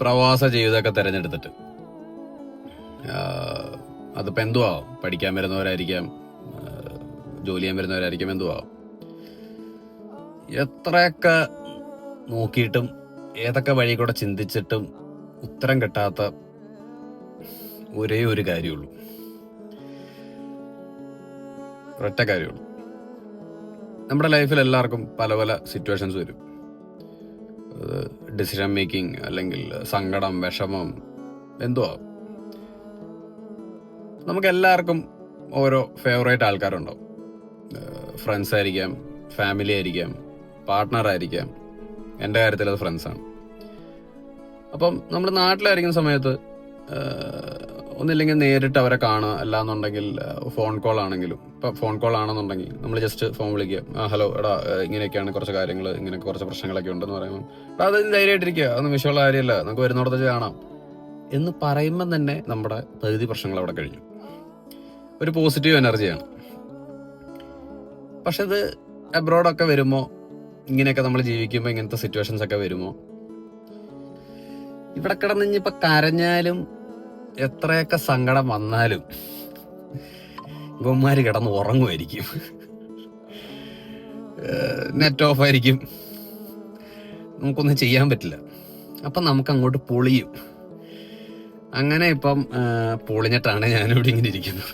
പ്രവാസ ജീവിതമൊക്കെ തിരഞ്ഞെടുത്തിട്ട് അതിപ്പോൾ എന്തു ആവും, പഠിക്കാൻ വരുന്നവരായിരിക്കാം, ജോലി ചെയ്യാൻ വരുന്നവരായിരിക്കാം, എന്തു ആവും. എത്രയൊക്കെ നോക്കിയിട്ടും ഏതൊക്കെ വഴി കൂടെ ചിന്തിച്ചിട്ടും ഉത്തരം കിട്ടാത്ത ഒരേ ഒരു കാര്യമുള്ളൂ, ഒരൊറ്റ കാര്യമുള്ളൂ. നമ്മുടെ ലൈഫിൽ എല്ലാവർക്കും പല പല സിറ്റുവേഷൻസ് വരും. ഡിസിഷൻ മേക്കിംഗ്, അല്ലെങ്കിൽ സങ്കടം, വിഷമം, എന്തുവാ. നമുക്ക് എല്ലാവർക്കും ഓരോ ഫേവറേറ്റ് ആൾക്കാരുണ്ടാവും. ഫ്രണ്ട്സ് ആയിരിക്കാം, ഫാമിലി ആയിരിക്കാം, പാർട്ട്ണർ ആയിരിക്കാം. എൻ്റെ കാര്യത്തിൽ അത് ഫ്രണ്ട്സാണ്. അപ്പം നമ്മൾ നാട്ടിലായിരിക്കുന്ന സമയത്ത് ഒന്നില്ലെങ്കിൽ നേരിട്ട് അവരെ കാണുക, അല്ലാന്നുണ്ടെങ്കിൽ ഫോൺ കോൾ ആണെങ്കിലും. ഇപ്പം ഫോൺ കോൾ ആണെന്നുണ്ടെങ്കിൽ നമ്മൾ ജസ്റ്റ് ഫോൺ വിളിക്കുക, ഹലോ എടാ ഇങ്ങനെയൊക്കെയാണ് കുറച്ച് കാര്യങ്ങൾ, ഇങ്ങനെ കുറച്ച് പ്രശ്നങ്ങളൊക്കെ ഉണ്ടെന്ന് പറയുമ്പോൾ എടാ അത് ധൈര്യമായിട്ടിരിക്കുക, അതൊന്നും വിഷയമുള്ള കാര്യമല്ല, നമുക്ക് വരുന്നിടത്ത് കാണാം എന്ന് പറയുമ്പം തന്നെ നമ്മുടെ പകുതി പ്രശ്നങ്ങൾ അവിടെ കഴിഞ്ഞു. ഒരു പോസിറ്റീവ് എനർജിയാണ്. പക്ഷെ ഇത് അബ്രോഡൊക്കെ വരുമ്പോൾ, ഇങ്ങനെയൊക്കെ നമ്മൾ ജീവിക്കുമ്പോൾ, ഇങ്ങനത്തെ സിറ്റുവേഷൻസ് ഒക്കെ വരുമ്പോൾ, ഇവിടെ കിടന്ന് ഇനിയിപ്പോൾ കരഞ്ഞാലും എത്രയൊക്കെ സങ്കടം വന്നാലും ഇവന്മാര് കിടന്ന് ഉറങ്ങുമായിരിക്കും, നെറ്റ് ഓഫ് ആയിരിക്കും, നമുക്കൊന്നും ചെയ്യാൻ പറ്റില്ല. അപ്പം നമുക്ക് അങ്ങോട്ട് പൊളിയും. അങ്ങനെ ഇപ്പം പൊളിഞ്ഞിട്ടാണ് ഞാനിവിടെ ഇങ്ങനെ ഇരിക്കുന്നത്.